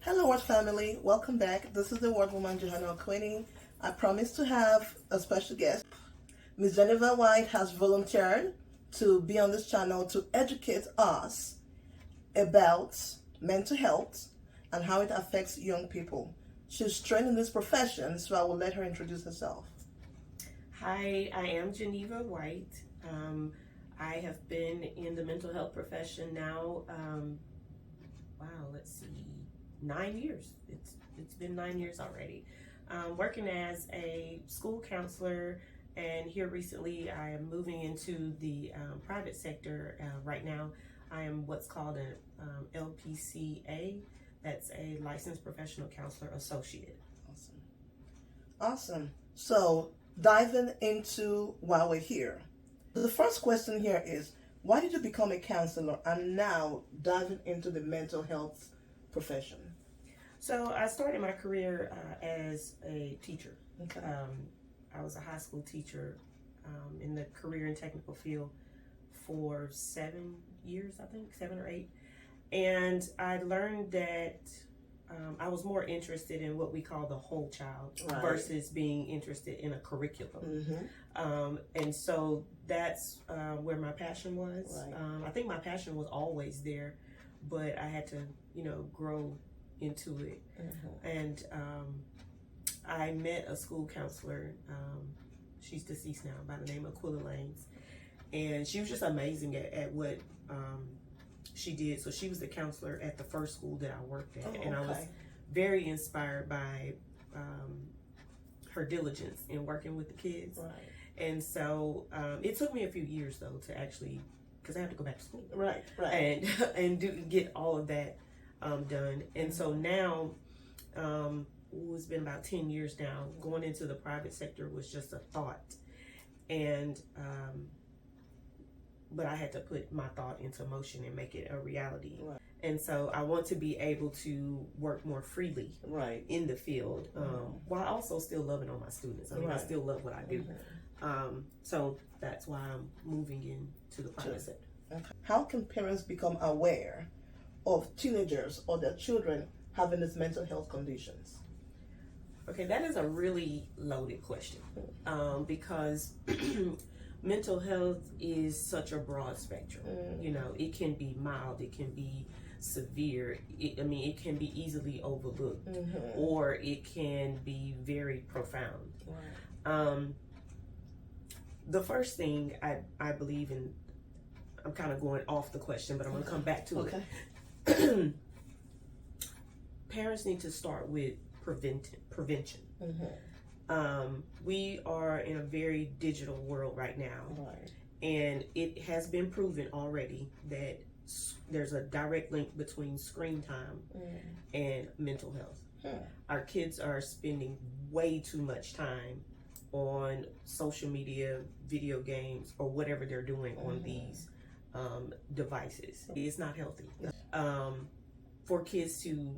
Hello, Word family. Welcome back. This is the Word Woman, Johanna Queenie. I promised to have a special guest. Miss Jennifer White has volunteered to be on this channel to educate us about mental health and how it affects young people. She's trained in this profession, so I will let her introduce herself. Hi, I am Geneva White. I have been in the mental health profession now, 9 years. It's been 9 years already. Working as a school counselor, and here recently I am moving into the private sector right now. I am what's called an LPCA. That's a licensed professional counselor associate. Awesome. So, diving into why we're here. The first question here is, why did you become a counselor and now diving into the mental health profession? So I started my career as a teacher. Okay. I was a high school teacher in the career and technical field for 7 years, I think, 7 or 8. And I learned that I was more interested in what we call the whole child versus being interested in a curriculum. And so that's where my passion was. I think my passion was always there, but I had to, grow into it. And I met a school counselor. She's deceased now, by the name of Quilla Lanes. And she was just amazing at what she did. So she was the counselor at the first school that I worked at. And I was very inspired by her diligence in working with the kids. And so it took me a few years though to actually, because I had to go back to school. And get all of that done. And so now, it's been about 10 years now, going into the private sector was just a thought. And but I had to put my thought into motion and make it a reality. And so I want to be able to work more freely in the field, while also still loving on my students. I mean, I still love what I do. So that's why I'm moving into the private sector. How can parents become aware of teenagers or their children having these mental health conditions? Okay, that is a really loaded question, because mental health is such a broad spectrum. It can be mild, it can be severe. It can be easily overlooked, or it can be very profound. The first thing I believe in, I'm kind of going off the question, but I'm going to come back to it. Parents need to start with prevention. We are in a very digital world right now, and it has been proven already that there's a direct link between screen time and mental health. Our kids are spending way too much time on social media, video games, or whatever they're doing on these devices. It's not healthy for kids to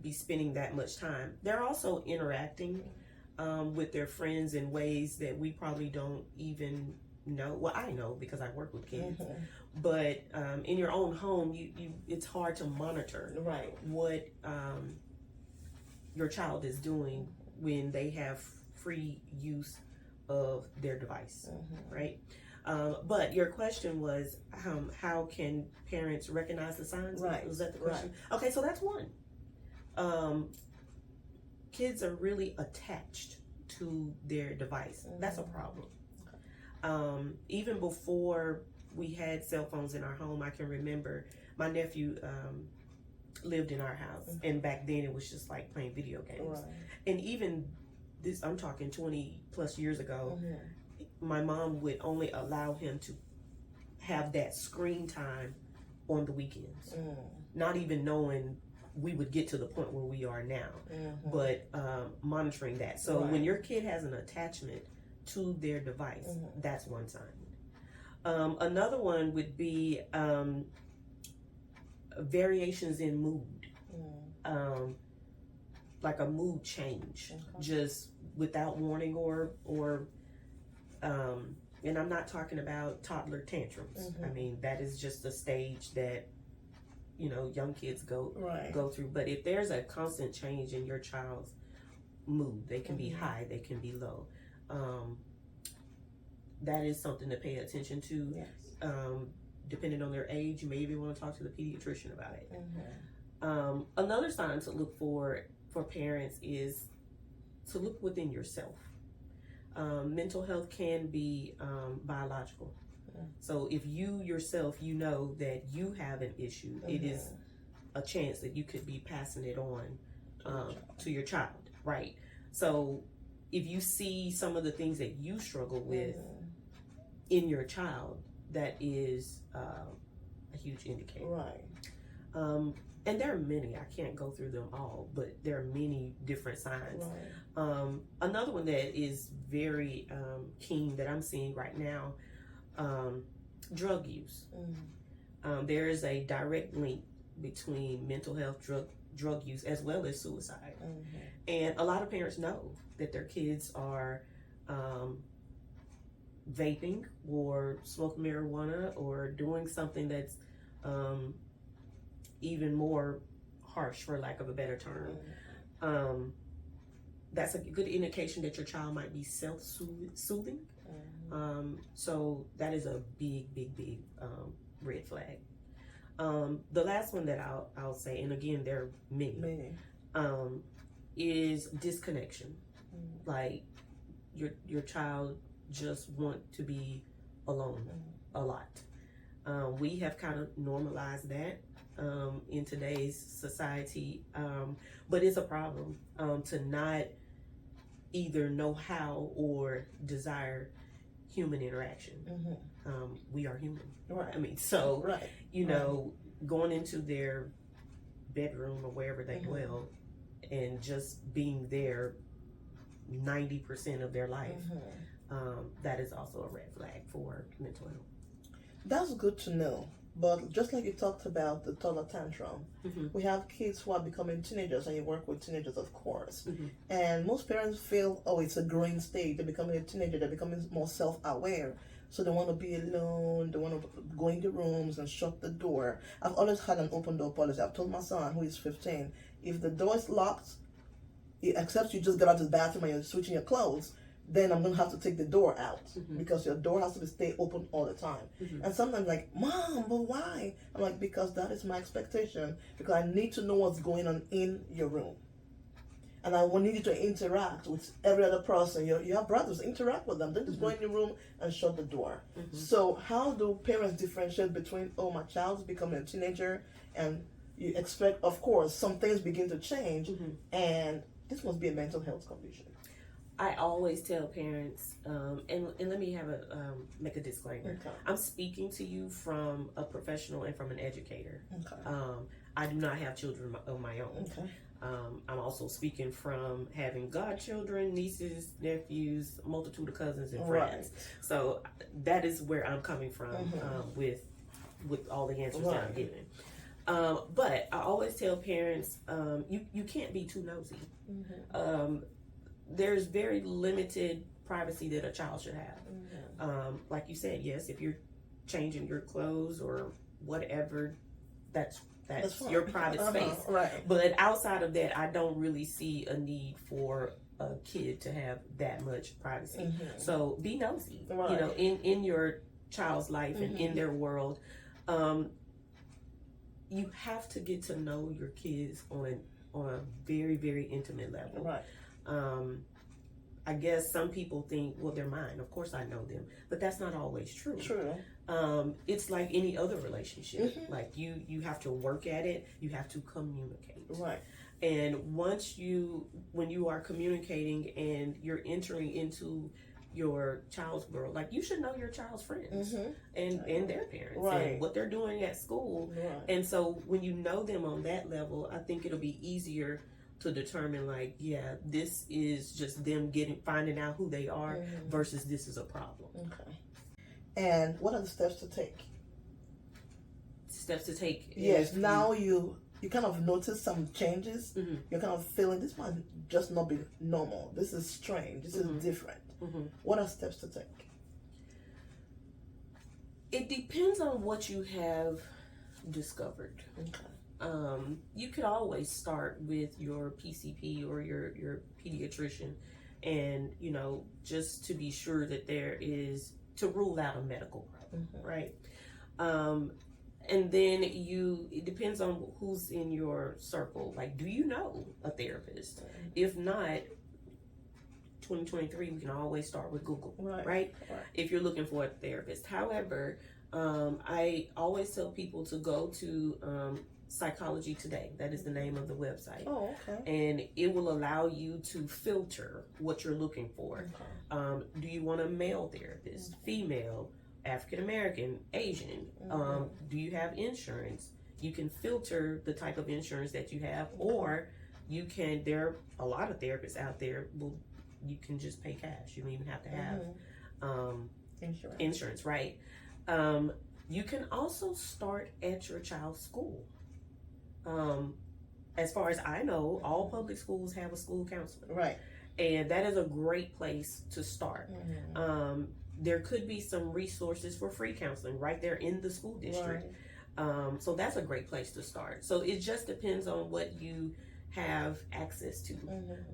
be spending that much time. They're also interacting with their friends in ways that we probably don't even know. Well, I know because I work with kids, but in your own home, you it's hard to monitor what your child is doing when they have free use of their device, but your question was, how can parents recognize the signs? Was that the question? Okay, so that's one. Kids are really attached to their device. That's a problem. Even before we had cell phones in our home, I can remember my nephew lived in our house, and back then it was just like playing video games. And even this, I'm talking 20 plus years ago, my mom would only allow him to have that screen time on the weekends, not even knowing we would get to the point where we are now, but monitoring that. So when your kid has an attachment to their device, that's one sign. Another one would be variations in mood, like a mood change, just without warning, or and I'm not talking about toddler tantrums. I mean, that is just a stage that young kids go Right. go through. But if there's a constant change in your child's mood, they can be high, they can be low. That is something to pay attention to. Yes. Depending on their age, you may even want to talk to the pediatrician about it. Another sign to look for parents is to look within yourself. Mental health can be biological. So if you yourself, know that you have an issue, it is a chance that you could be passing it on to your child, right? So if you see some of the things that you struggle with in your child, that is a huge indicator. Right. And there are many, I can't go through them all, but there are many different signs. Right. Another one that is very keen that I'm seeing right now, drug use. There is a direct link between mental health, drug use, as well as suicide. And a lot of parents know that their kids are vaping or smoking marijuana or doing something that's even more harsh, for lack of a better term. That's a good indication that your child might be self-soothing. So that is a big red flag. The last one that I'll say, and again, there are many. Is disconnection. Like your child just want to be alone a lot. We have kind of normalized that in today's society, but it's a problem to not either know how or desire human interaction. We are human. Right. I mean, so right. Going into their bedroom or wherever they dwell and just being there 90% of their life, that is also a red flag for mental health. That's good to know. But just like you talked about the toddler tantrum, we have kids who are becoming teenagers, and you work with teenagers, of course. And most parents feel, oh, it's a growing stage. They're becoming a teenager. They're becoming more self-aware. So they want to be alone. They want to go into rooms and shut the door. I've always had an open door policy. I've told my son, who is 15, if the door is locked, except you just get out of the bathroom and you're switching your clothes, then I'm going to have to take the door out because your door has to stay open all the time. And sometimes like, Mom, but why? I'm like, because that is my expectation, because I need to know what's going on in your room. And I will need you to interact with every other person. You have brothers, interact with them. Don't just go in your room and shut the door. So how do parents differentiate between, oh, my child's becoming a teenager, and you expect, of course, some things begin to change, and this must be a mental health condition. I always tell parents, and let me make a disclaimer. Okay. I'm speaking to you from a professional and from an educator. Okay. I do not have children of my own. Okay. I'm also speaking from having godchildren, nieces, nephews, a multitude of cousins and friends. Right. So that is where I'm coming from with all the answers that I'm giving. But I always tell parents, you can't be too nosy. There's very limited privacy that a child should have. Like you said, yes, if you're changing your clothes or whatever, that's your private space. Right. But outside of that, I don't really see a need for a kid to have that much privacy. So be nosy, Right. in your child's life and in their world. You have to get to know your kids on a very, very intimate level. Right. I guess some people think, well, they're mine. Of course I know them, but that's not always true. True. It's like any other relationship. Like you have to work at it. You have to communicate. Right. And when you are communicating and you're entering into your child's world, like you should know your child's friends and their parents and what they're doing at school. Right. And so when you know them on that level, I think it'll be easier to determine, like, yeah, this is just them finding out who they are versus this is a problem. Okay. And what are the steps to take? Steps to take. Yes. Now you kind of notice some changes. You're kind of feeling this might just not be normal. This is strange. This is different. What are steps to take? It depends on what you have discovered. Okay. you could always start with your PCP or your pediatrician, and just to be sure that there is, to rule out a medical problem, right? And then it depends on who's in your circle. Like, do you know a therapist? If not, 2023, we can always start with Google, right? If you're looking for a therapist. However, I always tell people to go to Psychology Today. That is the name of the website. Oh, okay. And it will allow you to filter what you're looking for. Okay. Do you want a male therapist, female, African American, Asian? Do you have insurance? You can filter the type of insurance that you have, or you can. There are a lot of therapists out there. You can just pay cash. You don't even have to have insurance, right? You can also start at your child's school. As far as I know, all public schools have a school counselor. Right. And that is a great place to start. There could be some resources for free counseling right there in the school district. So that's a great place to start. So it just depends on what you have access to.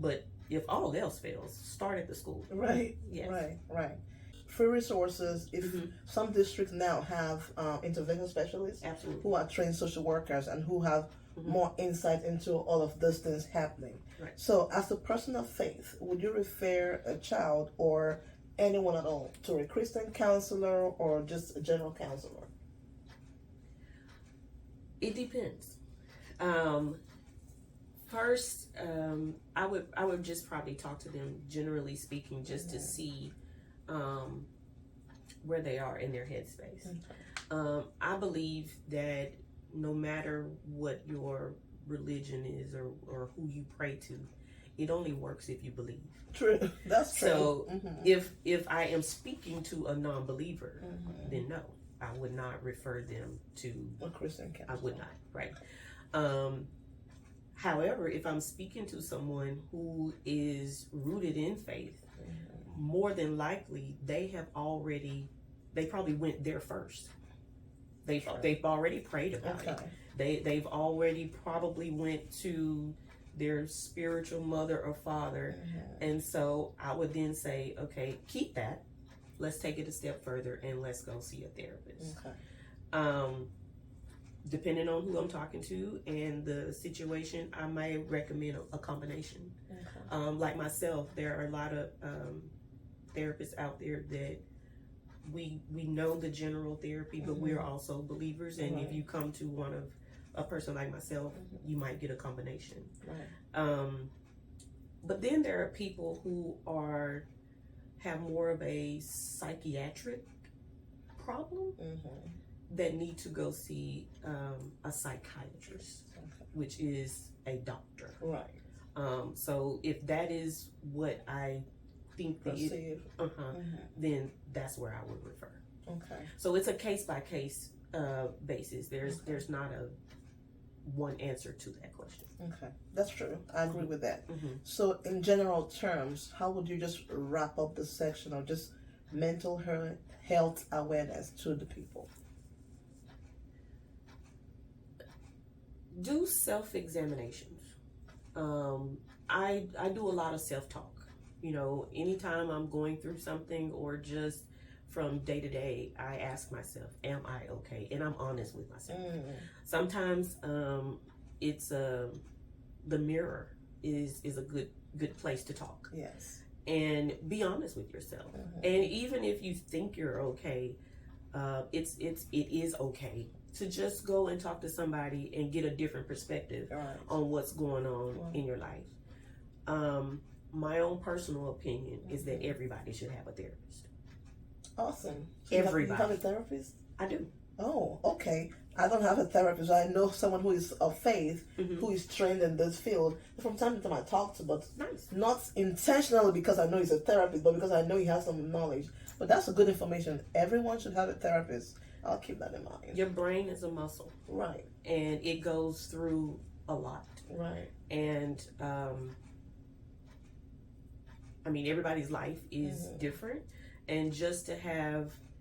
But if all else fails, start at the school. Right. Yes. Right. Free resources. If some districts now have intervention specialists, absolutely, who are trained social workers and who have more insight into all of those things happening. Right. So, as a person of faith, would you refer a child or anyone at all to a Christian counselor or just a general counselor? It depends. First, I would just probably talk to them, generally speaking, just to see where they are in their headspace. I believe that no matter what your religion is or who you pray to, it only works if you believe. True. That's true. So if I am speaking to a non-believer, then no, I would not refer them to a Christian counselor. I would not, right? However, if I'm speaking to someone who is rooted in faith, more than likely they probably went there first. They've already prayed about it. They've already probably went to their spiritual mother or father, and so I would then say, okay, keep that. Let's take it a step further and let's go see a therapist. Depending on who I'm talking to and the situation, I might recommend a combination. Like myself, there are a lot of therapists out there that we know the general therapy, but we're also believers. And if you come to a person like myself, you might get a combination. But then there are people who have more of a psychiatric problem that need to go see a psychiatrist, which is a doctor. So if that is what I think then that's where I would refer. So it's a case by case basis. There's not a one answer to that question. That's true. I agree with that. So in general terms, how would you just wrap up this section of just mental health awareness to the people? Do self-examinations. I do a lot of self-talk. Anytime I'm going through something or just from day to day, I ask myself, am I okay? And I'm honest with myself. Sometimes it's the mirror is a good place to talk. Yes. And be honest with yourself. And even if you think you're okay, it is okay to just go and talk to somebody and get a different perspective on what's going on in your life. My own personal opinion is that everybody should have a therapist. Awesome. So everybody. You have a therapist? I do. Oh, okay. I don't have a therapist. I know someone who is of faith, who is trained in this field. From time to time I talk to, but not intentionally because I know he's a therapist, but because I know he has some knowledge. But that's a good information. Everyone should have a therapist. I'll keep that in mind. Your brain is a muscle. Right. And it goes through a lot. Right. And, everybody's life is different. And just to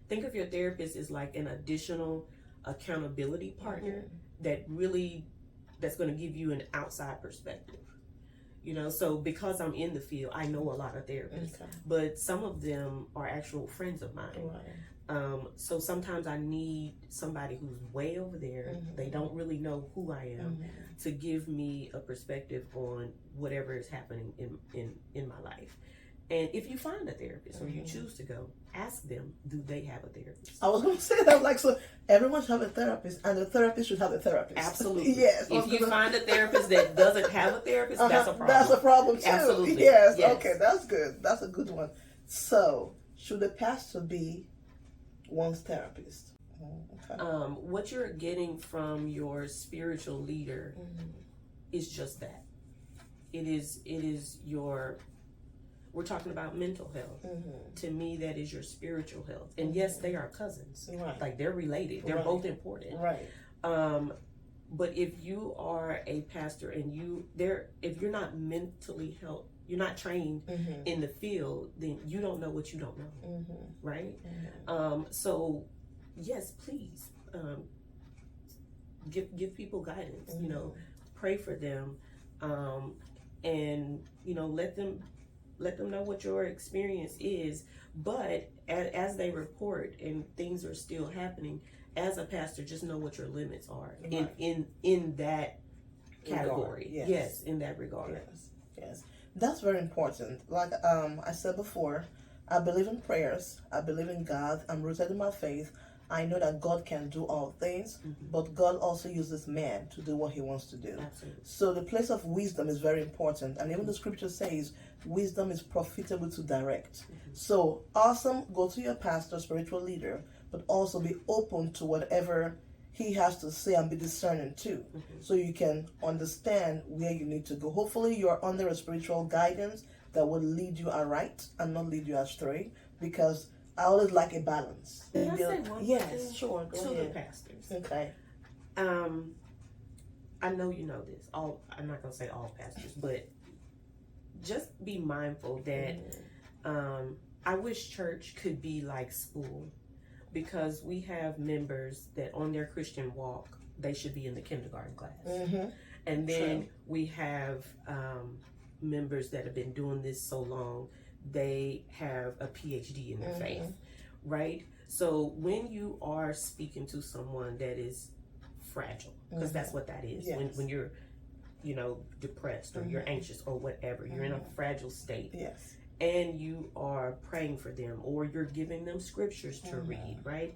think of your therapist as like an additional accountability partner that really that's going to give you an outside perspective. So because I'm in the field, I know a lot of therapists, but some of them are actual friends of mine. Right. So sometimes I need somebody who's way over there. They don't really know who I am to give me a perspective on whatever is happening in my life. And if you find a therapist or you choose to go, ask them, do they have a therapist? I was going to say that, like, so everyone should have a therapist, and the therapist should have a therapist. Absolutely. Yes. If you find a therapist that doesn't have a therapist, that's a problem. That's a problem, too. Absolutely. Yes. Okay, that's good. That's a good one. So, should the pastor be one's therapist? Okay. What you're getting from your spiritual leader is just that. It is your... We're talking about mental health. To me, that is your spiritual health. And yes, they are cousins. Right. Like, they're related. They're both important. Right. But if you are a pastor and if you're not mentally health, you're not trained in the field, then you don't know what you don't know. Right? So yes, please give people guidance. Pray for them, and let them know what your experience is. But as they report and things are still happening, as a pastor, just know what your limits are in that category. Yes, in that regard. Yes. That's very important. Like I said before, I believe in prayers. I believe in God. I'm rooted in my faith. I know that God can do all things, but God also uses man to do what he wants to do. Absolutely. So the place of wisdom is very important. And even the scripture says, wisdom is profitable to direct. So awesome, go to your pastor, spiritual leader, but also be open to whatever he has to say and be discerning too. So you can understand where you need to go. Hopefully you're under a spiritual guidance that will lead you aright and not lead you astray, because I always like a balance. Can I say one thing? Yes, sure. Go to ahead. the pastors. Okay. I know you know this. I'm not gonna say all pastors, but just be mindful that I wish church could be like school, because we have members that on their Christian walk, they should be in the kindergarten class. And then we have members that have been doing this so long, they have a PhD in their faith, right? So when you are speaking to someone that is fragile, because that's what that is, when you're, depressed or you're anxious or whatever, you're in a fragile state, and you are praying for them or you're giving them scriptures to read, right?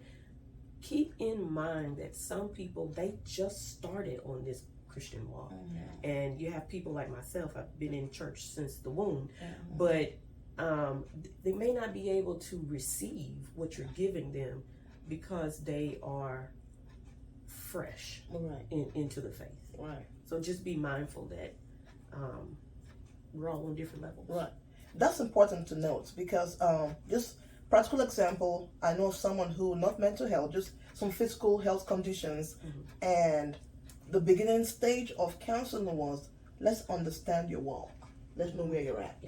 Keep in mind that some people, they just started on this Christian walk, and you have people like myself. I've been in church since the womb, but they may not be able to receive what you're giving them because they are fresh into the faith. Right. So just be mindful that we're all on different levels. Right. That's important to note, because just practical example, I know of someone who, not mental health, just some physical health conditions, and the beginning stage of counseling was, let's understand your walk. Let's know where you're at.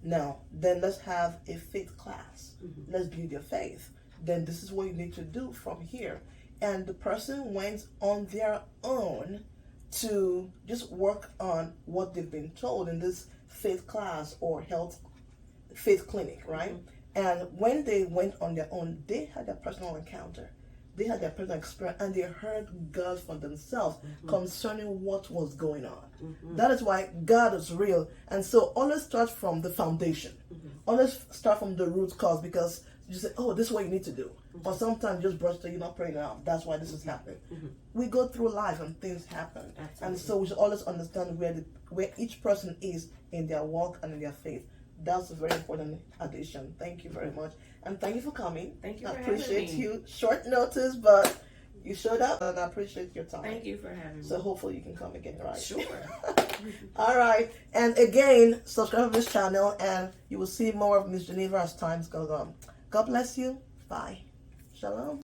Now, then let's have a faith class. Let's build your faith. Then this is what you need to do from here. And the person went on their own to just work on what they've been told in this faith class or faith clinic, right? And when they went on their own, they had a personal encounter. They had their personal experience, and they heard God for themselves concerning what was going on. That is why God is real. And so always start from the foundation. Always start from the root cause, because you say, oh, this is what you need to do. Or sometimes just brush to, you're not praying out. That's why this is happening. We go through life and things happen. And so we should always understand where each person is in their walk and in their faith. That's a very important addition. Thank you very much. And thank you for coming. Thank you I for having appreciate me. you. Short notice, but you showed up, and I appreciate your time. Thank you for having me. So hopefully you can come again, right? Sure. All right. And again, subscribe to this channel, and you will see more of Miss Geneva as time goes on. God bless you. Bye. Shalom.